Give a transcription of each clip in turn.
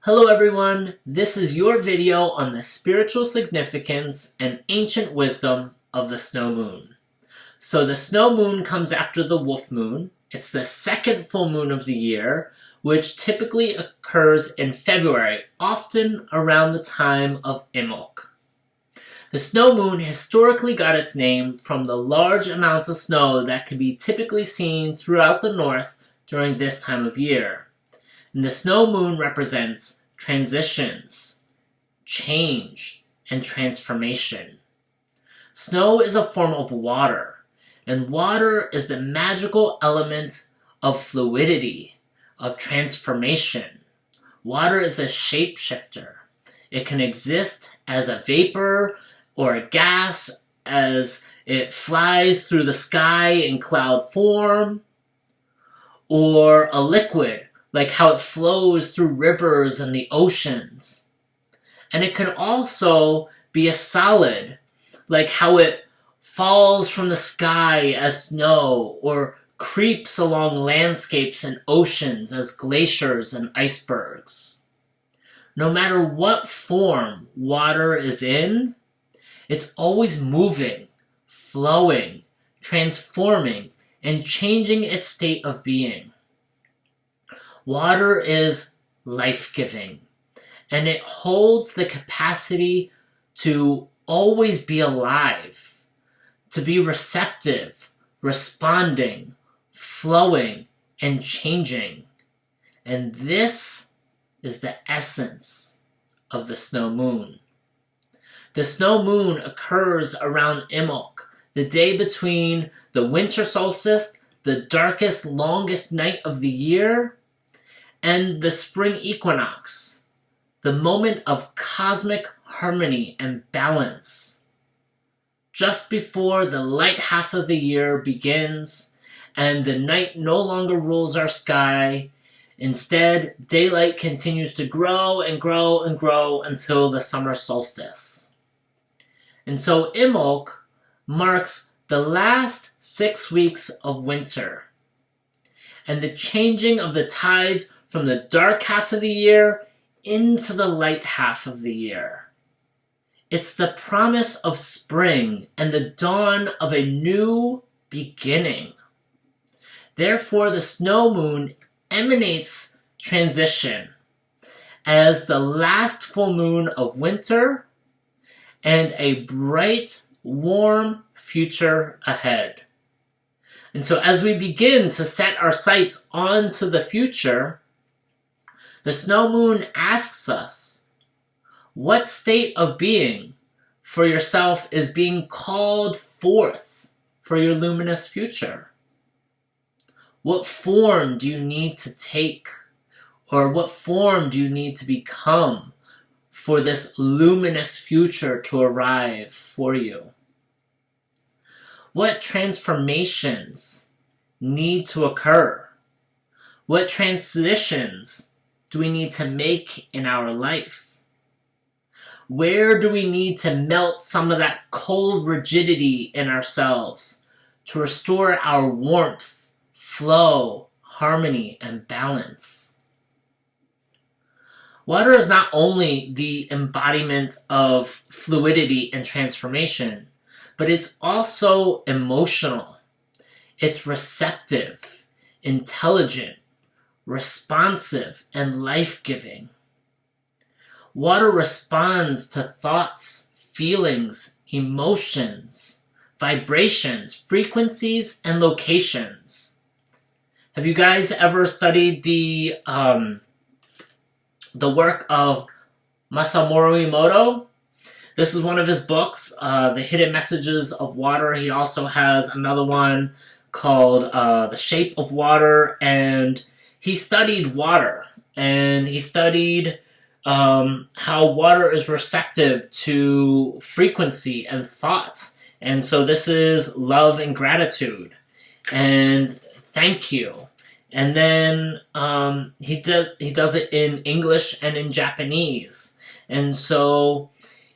Hello everyone, this is your video on the spiritual significance and ancient wisdom of the snow moon. So the snow moon comes after the wolf moon. It's the second full moon of the year, which typically occurs in February, often around the time of Imbolc. The snow moon historically got its name from the large amounts of snow that can be typically seen throughout the north during this time of year. And the snow moon represents transitions, change, and transformation. Snow is a form of water, and water is the magical element of fluidity, of transformation. Water is a shapeshifter. It can exist as a vapor or a gas as it flies through the sky in cloud form, or a liquid, like how it flows through rivers and the oceans. And it can also be a solid, like how it falls from the sky as snow, or creeps along landscapes and oceans as glaciers and icebergs. No matter what form water is in, it's always moving, flowing, transforming, and changing its state of being. Water is life-giving, and it holds the capacity to always be alive, to be receptive, responding, flowing, and changing. And this is the essence of the snow moon. The snow moon occurs around Imbolc, the day between the winter solstice, the darkest, longest night of the year, and the spring equinox, the moment of cosmic harmony and balance. Just before the light half of the year begins and the night no longer rules our sky, instead, daylight continues to grow and grow and grow until the summer solstice. And so Imbolc marks the last 6 weeks of winter and the changing of the tides from the dark half of the year into the light half of the year. It's the promise of spring and the dawn of a new beginning. Therefore, the snow moon emanates transition as the last full moon of winter and a bright, warm future ahead. And so as we begin to set our sights onto the future, the snow moon asks us, what state of being for yourself is being called forth for your luminous future? What form do you need to take, or what form do you need to become for this luminous future to arrive for you? What transformations need to occur? What transitions do we need to make in our life? Where do we need to melt some of that cold rigidity in ourselves to restore our warmth, flow, harmony, and balance? Water is not only the embodiment of fluidity and transformation, but it's also emotional. It's receptive, intelligent, responsive, and life-giving. Water responds to thoughts, feelings, emotions, vibrations, frequencies, and locations. Have you guys ever studied the work of Masaru Emoto? This is one of his books, The Hidden Messages of Water. He also has another one called The Shape of Water, and he studied water, and he studied how water is receptive to frequency and thought. And so this is love and gratitude and thank you. And then he does it in English and in Japanese. And so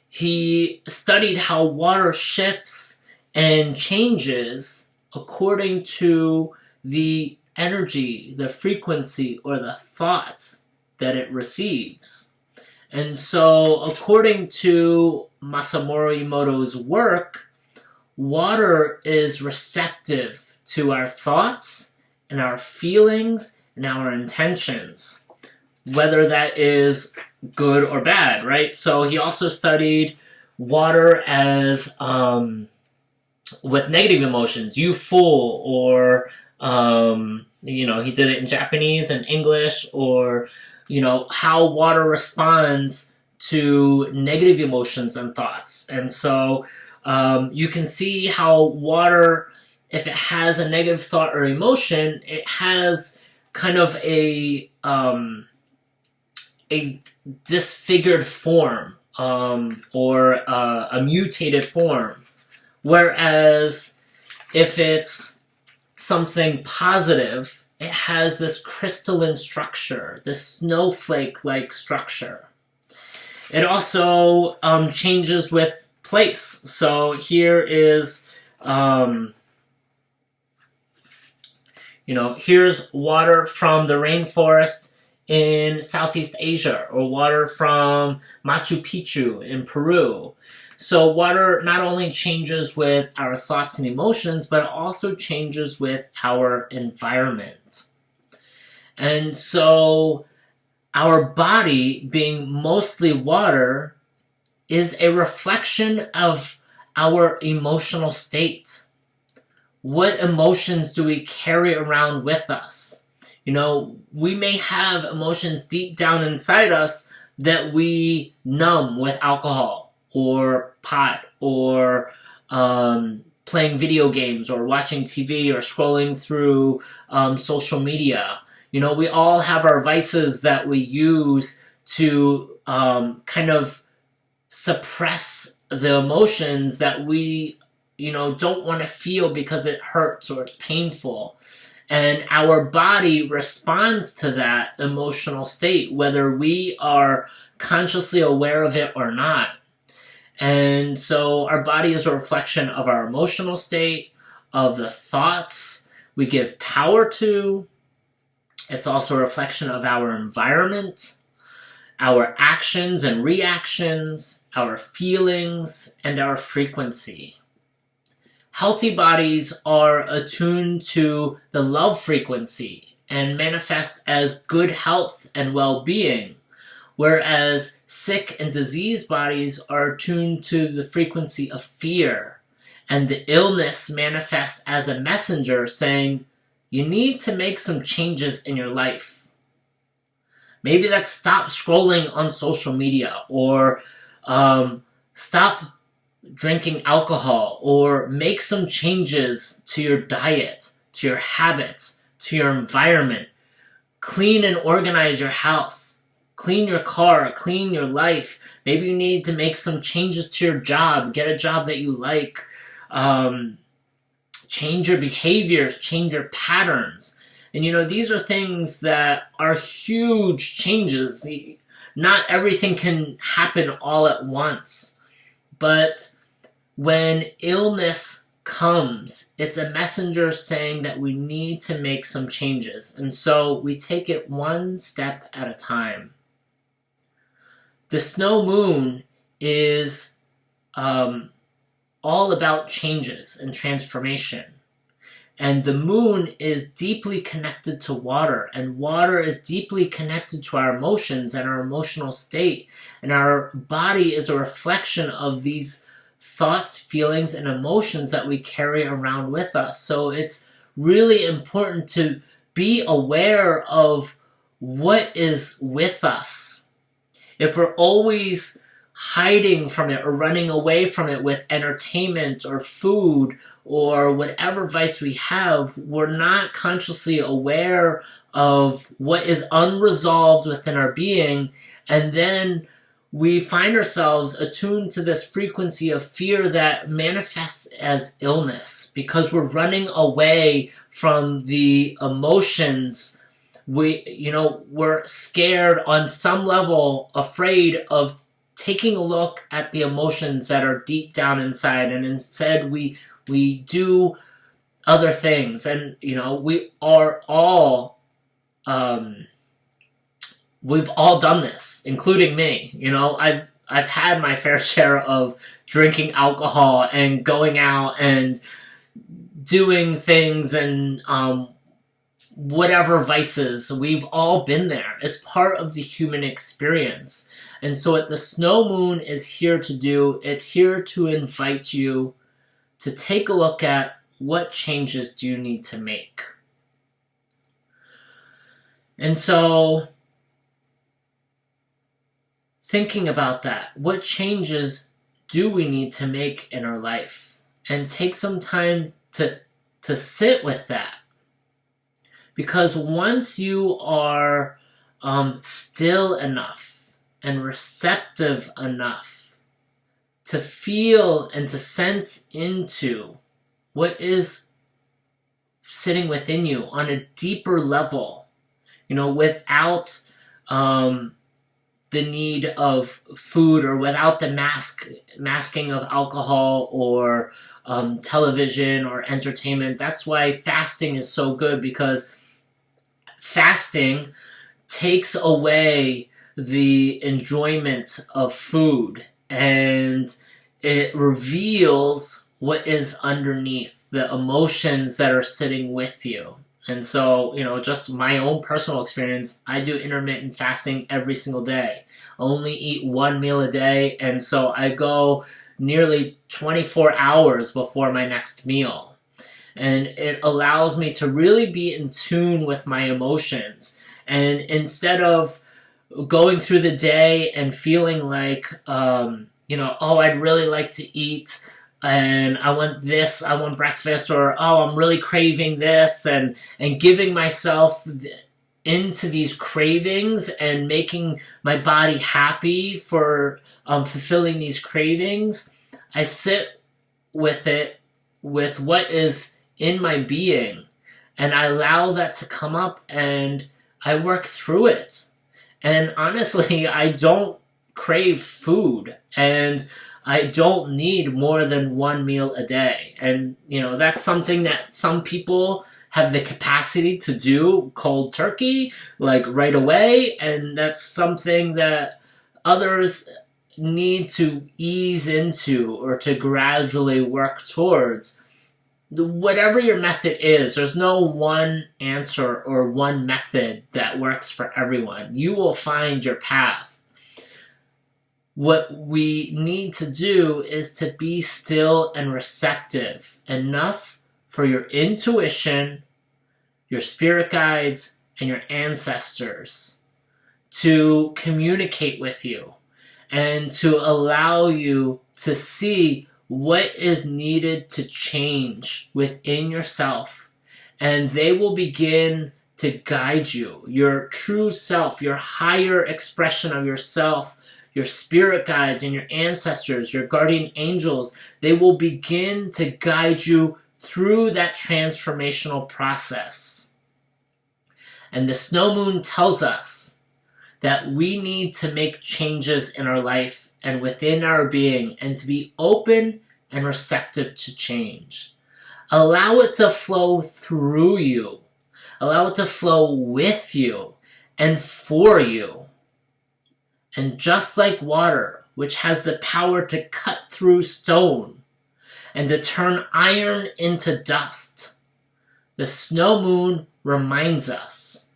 he studied how water shifts and changes according to the energy, the frequency, or the thought that it receives. And so, according to Masamori Emoto's work, water is receptive to our thoughts and our feelings and our intentions, whether that is good or bad, right? So he also studied water as with negative emotions, you fool, or he did it in Japanese and English, or how water responds to negative emotions and thoughts. And so you can see how water, if it has a negative thought or emotion, it has kind of a disfigured form, or a mutated form. Whereas if it's something positive, it has this crystalline structure, this snowflake-like structure. It also changes with place. So here is, here's water from the rainforest in Southeast Asia, or water from Machu Picchu in Peru. So water not only changes with our thoughts and emotions, but it also changes with our environment. And so our body, being mostly water, is a reflection of our emotional state. What emotions do we carry around with us? We may have emotions deep down inside us that we numb with alcohol, or pot, or playing video games, or watching TV, or scrolling through social media. We all have our vices that we use to kind of suppress the emotions that we don't want to feel because it hurts or it's painful. And our body responds to that emotional state, whether we are consciously aware of it or not. And so our body is a reflection of our emotional state, of the thoughts we give power to. It's also a reflection of our environment, our actions and reactions, our feelings, and our frequency. Healthy bodies are attuned to the love frequency and manifest as good health and well-being, whereas sick and diseased bodies are attuned to the frequency of fear, and the illness manifests as a messenger saying, you need to make some changes in your life. Maybe that's stop scrolling on social media, or stop drinking alcohol, or make some changes to your diet, to your habits, to your environment. Clean and organize your house. Clean your car, clean your life. Maybe you need to make some changes to your job, get a job that you like, change your behaviors, change your patterns. And these are things that are huge changes. Not everything can happen all at once. But when illness comes, it's a messenger saying that we need to make some changes. And so we take it one step at a time. The snow moon is all about changes and transformation. And the moon is deeply connected to water, and water is deeply connected to our emotions and our emotional state. And our body is a reflection of these thoughts, feelings, and emotions that we carry around with us. So it's really important to be aware of what is with us. If we're always hiding from it or running away from it with entertainment or food or whatever vice we have, we're not consciously aware of what is unresolved within our being, and then we find ourselves attuned to this frequency of fear that manifests as illness because we're running away from the emotions. We're scared on some level, afraid of taking a look at the emotions that are deep down inside, and instead we do other things. And we are all we've all done this, including me. You know, I've had my fair share of drinking alcohol and going out and doing things and whatever vices. We've all been there. It's part of the human experience. And so what the snow moon is here to do, it's here to invite you to take a look at what changes do you need to make. And so, thinking about that, what changes do we need to make in our life? And take some time to sit with that. Because once you are still enough and receptive enough to feel and to sense into what is sitting within you on a deeper level, you know, without the need of food or without the masking of alcohol or television or entertainment. That's why fasting is so good, because fasting takes away the enjoyment of food and it reveals what is underneath, the emotions that are sitting with you. And so, you know, just my own personal experience, I do intermittent fasting every single day. I only eat one meal a day, and so I go nearly 24 hours before my next meal. And it allows me to really be in tune with my emotions. And instead of going through the day and feeling like, you know, oh, I'd really like to eat, and I want this, I want breakfast, or oh, I'm really craving this, and giving myself into these cravings and making my body happy for fulfilling these cravings, I sit with it, with what is in my being, and I allow that to come up and I work through it. And honestly, I don't crave food, and I don't need more than one meal a day. And, you know, that's something that some people have the capacity to do cold turkey, like right away. And that's something that others need to ease into or to gradually work towards. Whatever your method is, there's no one answer or one method that works for everyone. You will find your path. What we need to do is to be still and receptive enough for your intuition, your spirit guides, and your ancestors to communicate with you and to allow you to see what is needed to change within yourself. And they will begin to guide you, your true self, your higher expression of yourself. Your spirit guides and your ancestors, your guardian angels, they will begin to guide you through that transformational process. And the snow moon tells us that we need to make changes in our life and within our being, and to be open and receptive to change. Allow it to flow through you. Allow it to flow with you and for you. And just like water, which has the power to cut through stone and to turn iron into dust, the snow moon reminds us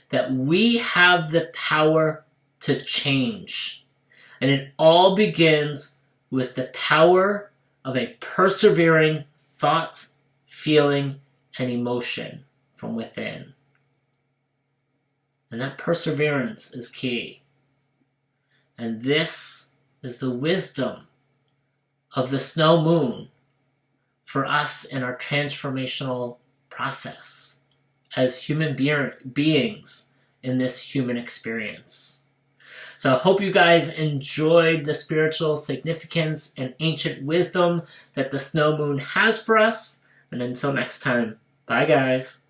that we have the power to change. And it all begins with the power of a persevering thought, feeling, and emotion from within. And that perseverance is key. And this is the wisdom of the snow moon for us in our transformational process as human beings in this human experience. So I hope you guys enjoyed the spiritual significance and ancient wisdom that the snow moon has for us. And until next time, bye guys.